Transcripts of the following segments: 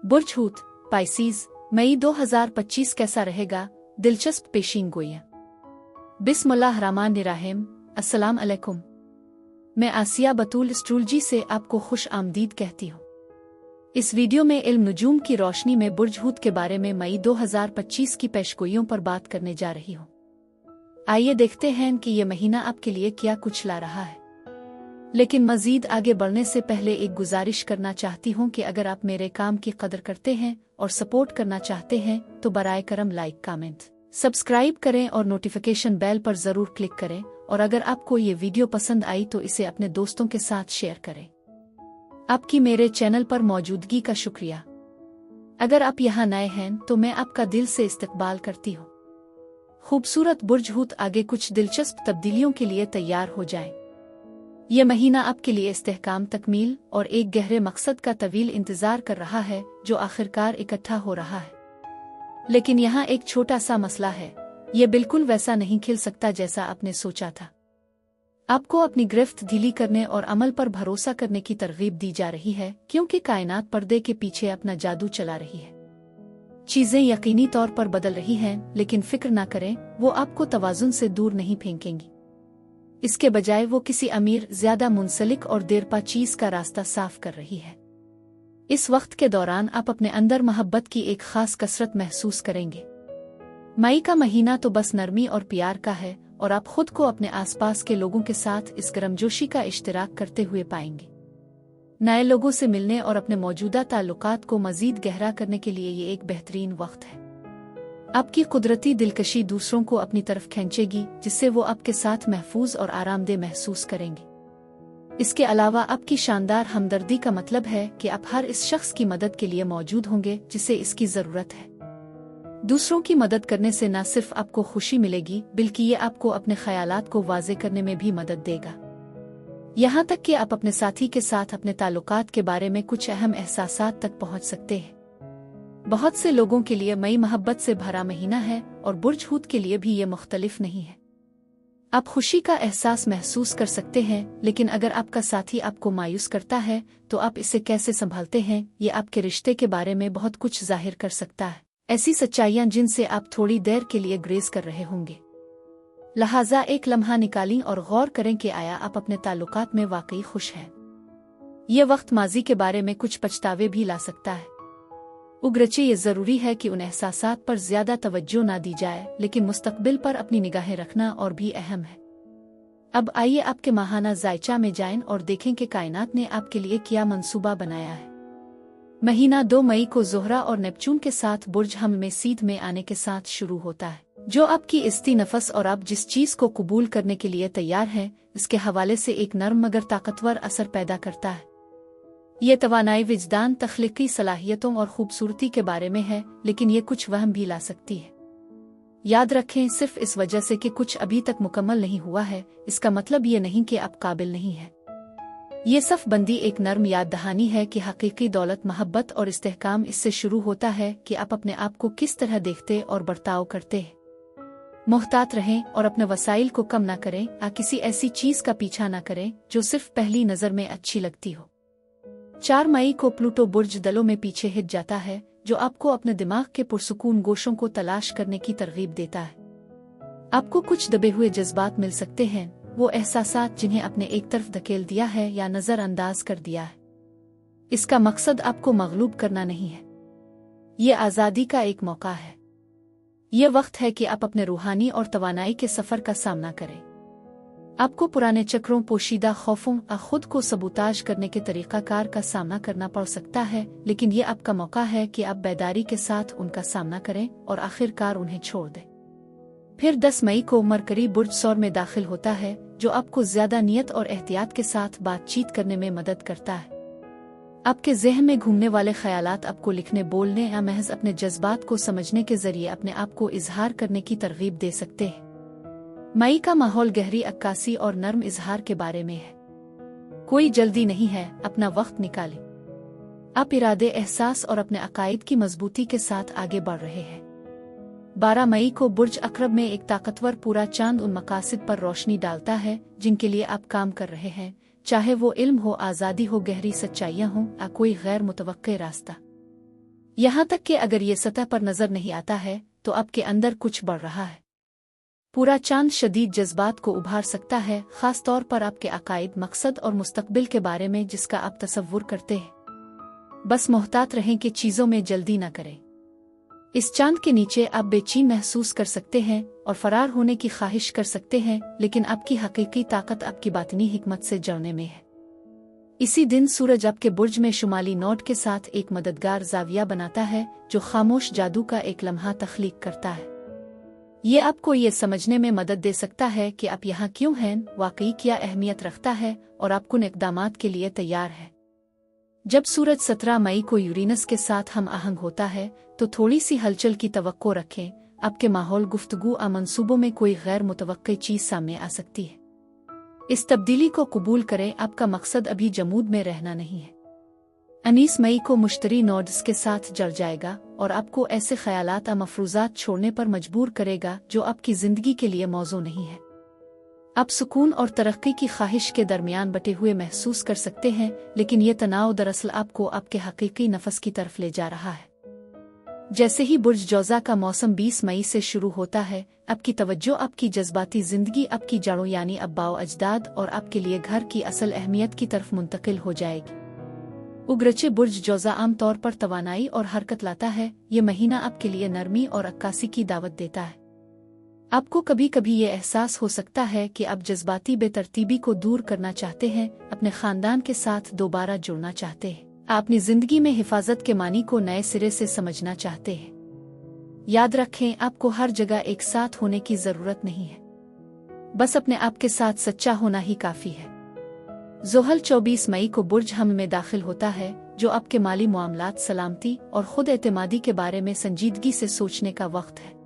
बुर्ज हूत, Pisces, मई 2025 कैसा रहेगा? दिलचस्प पेशीन गोइयां। बिस्मिल्लाहिर्रहमानिर्रहीम। अस्सलाम अलैकुम। मैं आसिया बतूल एस्ट्रोलॉजी से आपको खुश आमदीद कहती हूँ। इस वीडियो में इल्म नुजूम की रोशनी में बुर्ज हूत के बारे में मई 2025 की पेशगोइयों पर बात करने जा रही हूँ। आइए देखते हैं कि ये महीना आपके लिए क्या कुछ ला रहा है। लेकिन मजीद आगे बढ़ने से पहले एक गुजारिश करना चाहती हूँ कि अगर आप मेरे काम की कदर करते हैं और सपोर्ट करना चाहते हैं तो बराए करम लाइक, कमेंट, सब्सक्राइब करें और नोटिफिकेशन बेल पर जरूर क्लिक करें। और अगर आपको ये वीडियो पसंद आई तो इसे अपने दोस्तों के साथ शेयर करें। आपकी मेरे चैनल पर मौजूदगी का शुक्रिया। अगर आप यहाँ नए हैं तो मैं आपका दिल से इस्तकबाल करती हूँ। खूबसूरत बुर्ज हूत आगे कुछ दिलचस्प तब्दीलियों के लिए तैयार हो जाएं। ये महीना आपके लिए इस्तेहकाम, तकमील और एक गहरे मकसद का तवील इंतजार कर रहा है जो आखिरकार इकट्ठा हो रहा है। लेकिन यहाँ एक छोटा सा मसला है, ये बिल्कुल वैसा नहीं खिल सकता जैसा आपने सोचा था। आपको अपनी गिरफ्त ढीली करने और अमल पर भरोसा करने की तरगीब दी जा रही है क्योंकि कायनात पर्दे के पीछे अपना जादू चला रही है। चीजें यकीनी तौर पर बदल रही हैं, लेकिन फिक्र ना करें, वो आपको तवाजुन से दूर नहीं फेंकेंगी। इसके बजाय वो किसी अमीर, ज्यादा मुंसलिक और देरपा चीज का रास्ता साफ कर रही है। इस वक्त के दौरान आप अपने अंदर मोहब्बत की एक खास कसरत महसूस करेंगे। मई का महीना तो बस नरमी और प्यार का है और आप खुद को अपने आसपास के लोगों के साथ इस गर्मजोशी का इश्तिराक करते हुए पाएंगे। नए लोगों से मिलने और अपने मौजूदा ताल्लुकात को मजीद गहरा करने के लिए ये एक बेहतरीन वक्त है। आपकी कुदरती दिलकशी दूसरों को अपनी तरफ खींचेगी, जिससे वो आपके साथ महफूज और आरामदेह महसूस करेंगे। इसके अलावा आपकी शानदार हमदर्दी का मतलब है कि आप हर इस शख्स की मदद के लिए मौजूद होंगे जिसे इसकी जरूरत है। दूसरों की मदद करने से न सिर्फ आपको खुशी मिलेगी बल्कि ये आपको अपने ख्यालात को वाज़े करने में भी मदद देगा। यहाँ तक कि आप अपने साथी के साथ अपने ताल्लुकात के बारे में कुछ अहम एहसासात तक पहुँच सकते हैं। बहुत से लोगों के लिए मई मोहब्बत से भरा महीना है और बुर्ज हूत के लिए भी ये मुख्तलिफ नहीं है। आप खुशी का एहसास महसूस कर सकते हैं, लेकिन अगर आपका साथी आपको मायूस करता है तो आप इसे कैसे संभालते हैं, ये आपके रिश्ते के बारे में बहुत कुछ जाहिर कर सकता है। ऐसी सच्चाइयाँ जिनसे आप थोड़ी देर के लिए ग्रेज कर रहे होंगे। लिहाजा एक लम्हा निकालें और गौर करें कि आया आप अपने ताल्लुकात में वाकई खुश हैं। ये वक्त माजी के बारे में कुछ पछतावे भी ला सकता है। उगरचे ये जरूरी है कि उन एहसासात पर ज्यादा तवज्जो ना दी जाए, लेकिन मुस्तकबिल पर अपनी निगाहें रखना और भी अहम है। अब आइए आपके माहाना जायचा में जाएं और देखें कि कायनात ने आपके लिए क्या मंसूबा बनाया है। महीना 2 मई को ज़ोहरा और नेपचून के साथ बुर्ज हम में सीध में आने के साथ शुरू होता है, जो आपकी इस्ती नफस और आप जिस चीज को कबूल करने के लिए तैयार हैं इसके हवाले से एक नर्म मगर ताकतवर असर पैदा करता है। ये तवानाई विजदान, तख्लीकी सलाहियतों और खूबसूरती के बारे में है, लेकिन ये कुछ वहम भी ला सकती है। याद रखें, सिर्फ इस वजह से कि कुछ अभी तक मुकम्मल नहीं हुआ है इसका मतलब ये नहीं कि आप काबिल नहीं हैं। ये सफ बंदी एक नर्म याद दहानी है कि हकीकी दौलत, मोहब्बत और इस्तेहकाम इससे शुरू होता है कि आप अपने आप को किस तरह देखते और बर्ताव करते हैं। मुहतात रहें और अपने वसाइल को कम ना करें। किसी ऐसी चीज का पीछा ना करें जो सिर्फ पहली नजर में अच्छी लगती हो। 4 मई को प्लूटो बुर्ज दलों में पीछे हिट जाता है, जो आपको अपने दिमाग के पुरसुकून गोशों को तलाश करने की तरगीब देता है। आपको कुछ दबे हुए जज्बात मिल सकते हैं, वो एहसासात जिन्हें आपने एक तरफ धकेल दिया है या नजरअंदाज कर दिया है। इसका मकसद आपको मगलूब करना नहीं है, ये आज़ादी का एक मौका है। ये वक्त है कि आप अपने रूहानी और तवानाई के सफर का सामना करें। आपको पुराने चक्रों, पोशीदा खौफों और खुद को सबूताज करने के तरीकाकार का सामना करना पड़ सकता है, लेकिन ये आपका मौका है कि आप बेदारी के साथ उनका सामना करें और आखिरकार उन्हें छोड़ दें। फिर 10 मई को मरकरी बुर्ज सौर में दाखिल होता है, जो आपको ज्यादा नियत और एहतियात के साथ बातचीत करने में मदद करता है। आपके ज़हन में घूमने वाले ख्यालात आपको लिखने, बोलने या महज अपने जज्बात को समझने के जरिए अपने आप को इजहार करने की तरगीब दे सकते हैं। मई का माहौल गहरी अक्कासी और नर्म इजहार के बारे में है। कोई जल्दी नहीं है, अपना वक्त निकालें। आप इरादे, एहसास और अपने अकायद की मजबूती के साथ आगे बढ़ रहे हैं। 12 मई को बुर्ज अकरब में एक ताकतवर पूरा चांद उन मकासद पर रोशनी डालता है जिनके लिए आप काम कर रहे हैं, चाहे वो इल्म हो, आज़ादी हो, गहरी सच्चाइयाँ हों या कोई गैर मुतवक्के रास्ता। यहाँ तक कि अगर ये सतह पर नजर नहीं आता है तो आपके अंदर कुछ बढ़ रहा है। पूरा चांद शदीद जज्बात को उभार सकता है, खास तौर पर आपके अकायद, मकसद और मुस्तकबिल के बारे में जिसका आप तसव्वुर करते हैं। बस मोहतात रहें कि चीज़ों में जल्दी न करें। इस चांद के नीचे आप बेचैन महसूस कर सकते हैं और फरार होने की ख्वाहिश कर सकते हैं, लेकिन आपकी हकीकी ताकत आपकी बातिनी हिकमत से जड़ने में है। इसी दिन सूरज आपके बुर्ज में शुमाली नोड के साथ एक मददगार जाविया बनाता है जो खामोश जादू का एक लम्हा तख्लीक करता है। ये आपको ये समझने में मदद दे सकता है कि आप यहाँ क्यों हैं, वाकई क्या अहमियत रखता है और आप किन इक़दामात के लिए तैयार है। जब सूरज 17 मई को यूरेनस के साथ हम आहंग होता है तो थोड़ी सी हलचल की तवक्को रखें। आपके माहौल, गुफ्तगू और मंसूबों में कोई गैर मुतवक्की चीज़ सामने आ सकती है। इस तब्दीली को कबूल करें। आपका मकसद अभी जमूद में रहना नहीं है। 19 मई को मुश्तरी नोड्स के साथ जड़ जाएगा और आपको ऐसे ख्यालात और मफरूजात छोड़ने पर मजबूर करेगा जो आपकी ज़िंदगी के लिए मौजू नहीं है। आप सुकून और तरक्की की ख्वाहिश के दरमियान बटे हुए महसूस कर सकते हैं, लेकिन ये तनाव दरअसल आपको आपके हकीकी नफस की तरफ ले जा रहा है। जैसे ही बुर्ज जौज़ा का मौसम 20 मई से शुरू होता है, आपकी तवज्जो आपकी जज्बाती ज़िंदगी, आपकी जड़ों यानी अब्बाओ अजदाद और आपके लिए घर की असल अहमियत की तरफ मुंतकिल हो जाएगी। उग्रचे बुर्ज जौज़ा आम तौर पर तवानाई और हरकत लाता है। ये महीना आपके लिए नरमी और अक्कासी की दावत देता है। आपको कभी कभी ये एहसास हो सकता है कि आप जज्बाती बेतरतीबी को दूर करना चाहते हैं, अपने खानदान के साथ दोबारा जुड़ना चाहते हैं, आप अपनी जिंदगी में हिफाजत के मानी को नए सिरे से समझना चाहते हैं। याद रखें, आपको हर जगह एक साथ होने की जरूरत नहीं है, बस अपने आप के साथ सच्चा होना ही काफी है। ज़ोहल 24 मई को बुर्ज हम में दाखिल होता है, जो आपके माली मामलात, सलामती और खुद एतमादी के बारे में संजीदगी से सोचने का वक्त है।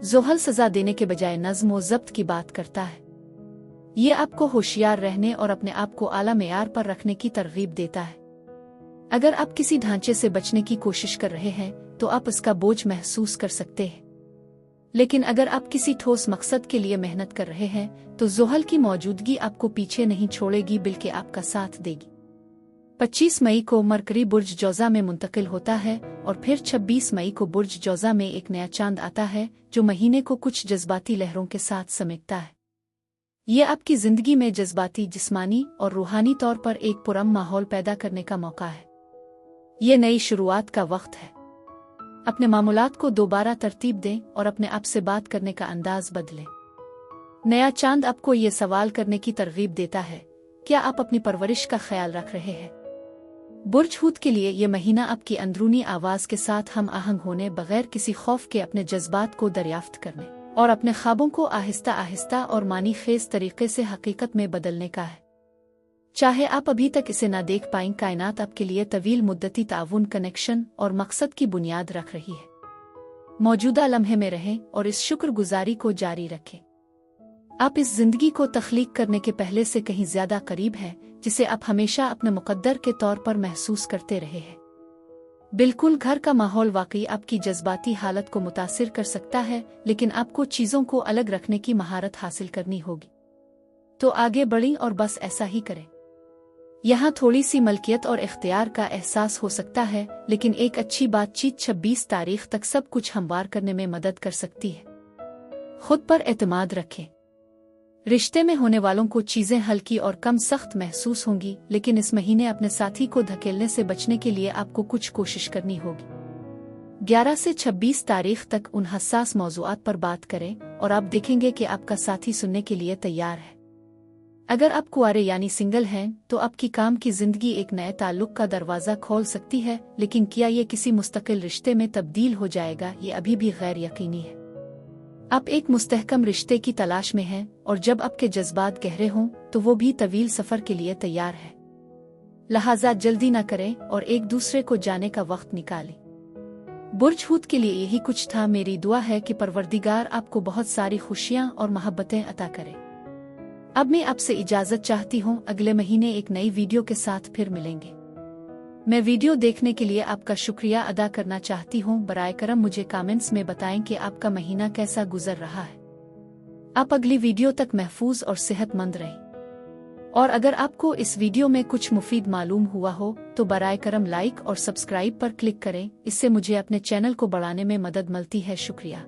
ज़ोहल सजा देने के बजाय नज़्म व ज़ब्त की बात करता है। ये आपको होशियार रहने और अपने आप को आला मेयार पर रखने की तरगीब देता है। अगर आप किसी ढांचे से बचने की कोशिश कर रहे हैं तो आप इसका बोझ महसूस कर सकते हैं, लेकिन अगर आप किसी ठोस मकसद के लिए मेहनत कर रहे हैं तो ज़ोहल की मौजूदगी आपको पीछे नहीं छोड़ेगी बल्कि आपका साथ देगी। 25 मई को मरकरी बुर्ज जौज़ा में मुंतकिल होता है और फिर 26 मई को बुर्ज जौज़ा में एक नया चांद आता है जो महीने को कुछ जज्बाती लहरों के साथ समेटता है। ये आपकी जिंदगी में जज्बाती, जिस्मानी और रूहानी तौर पर एक पुरअमन माहौल पैदा करने का मौका है। ये नई शुरुआत का वक्त है। अपने मामूलात को दोबारा तरतीब दें और अपने आप से बात करने का अंदाज बदलें। नया चांद आपको ये सवाल करने की तरगीब देता है, क्या आप अपनी परवरिश का ख्याल रख रहे हैं। बुर्ज हूत के लिए ये महीना आपकी अंदरूनी आवाज़ के साथ हम आहंग होने, बगैर किसी खौफ के अपने जज्बात को दरियाफ्त करने और अपने ख्वाबों को आहिस्ता आहिस्ता और मानी खेज तरीके से हकीकत में बदलने का है। चाहे आप अभी तक इसे ना देख पाएं, कायनात आपके लिए तवील मुद्दती ताउन, कनेक्शन और मकसद की बुनियाद रख रही है। मौजूदा लम्हे में रहें और इस शुक्रगुजारी को जारी रखें। आप इस जिंदगी को तख्लीक करने के पहले से कहीं ज्यादा करीब हैं, जिसे आप हमेशा अपने मुकद्दर के तौर पर महसूस करते रहे हैं। बिल्कुल, घर का माहौल वाकई आपकी जज्बाती हालत को मुतासिर कर सकता है, लेकिन आपको चीजों को अलग रखने की महारत हासिल करनी होगी। तो आगे बढ़ें और बस ऐसा ही करें। यहाँ थोड़ी सी मलकियत और इख्तियार का एहसास हो सकता है, लेकिन एक अच्छी बातचीत 26 तारीख तक सब कुछ हमवार करने में मदद कर सकती है। खुद पर एतमाद रखें। रिश्ते में होने वालों को चीजें हल्की और कम सख्त महसूस होंगी, लेकिन इस महीने अपने साथी को धकेलने से बचने के लिए आपको कुछ कोशिश करनी होगी। 11 से 26 तारीख तक उन हसास मौज़ूआत पर बात करें और आप देखेंगे कि आपका साथी सुनने के लिए तैयार है। अगर आप कुंवारे यानी सिंगल हैं तो आपकी काम की जिंदगी एक नए ताल्लुक का दरवाजा खोल सकती है, लेकिन क्या ये किसी मुस्तकिल रिश्ते में तब्दील हो जाएगा, ये अभी भी गैर यकीनी है। आप एक मुस्तहकम रिश्ते की तलाश में हैं और जब आपके जज्बात गहरे हों तो वो भी तवील सफर के लिए तैयार है। लिहाजा जल्दी न करें और एक दूसरे को जाने का वक्त निकालें। बुर्ज हूत के लिए यही कुछ था। मेरी दुआ है कि परवरदिगार आपको बहुत सारी खुशियां और मोहब्बतें अता करे। अब मैं आपसे इजाजत चाहती हूँ। अगले महीने एक नई वीडियो के साथ फिर मिलेंगे। मैं वीडियो देखने के लिए आपका शुक्रिया अदा करना चाहती हूँ। बराए करम मुझे कमेंट्स में बताएं कि आपका महीना कैसा गुजर रहा है। आप अगली वीडियो तक महफूज और सेहतमंद रहें। और अगर आपको इस वीडियो में कुछ मुफीद मालूम हुआ हो तो बराए करम लाइक और सब्सक्राइब पर क्लिक करें, इससे मुझे अपने चैनल को बढ़ाने में मदद मिलती है। शुक्रिया।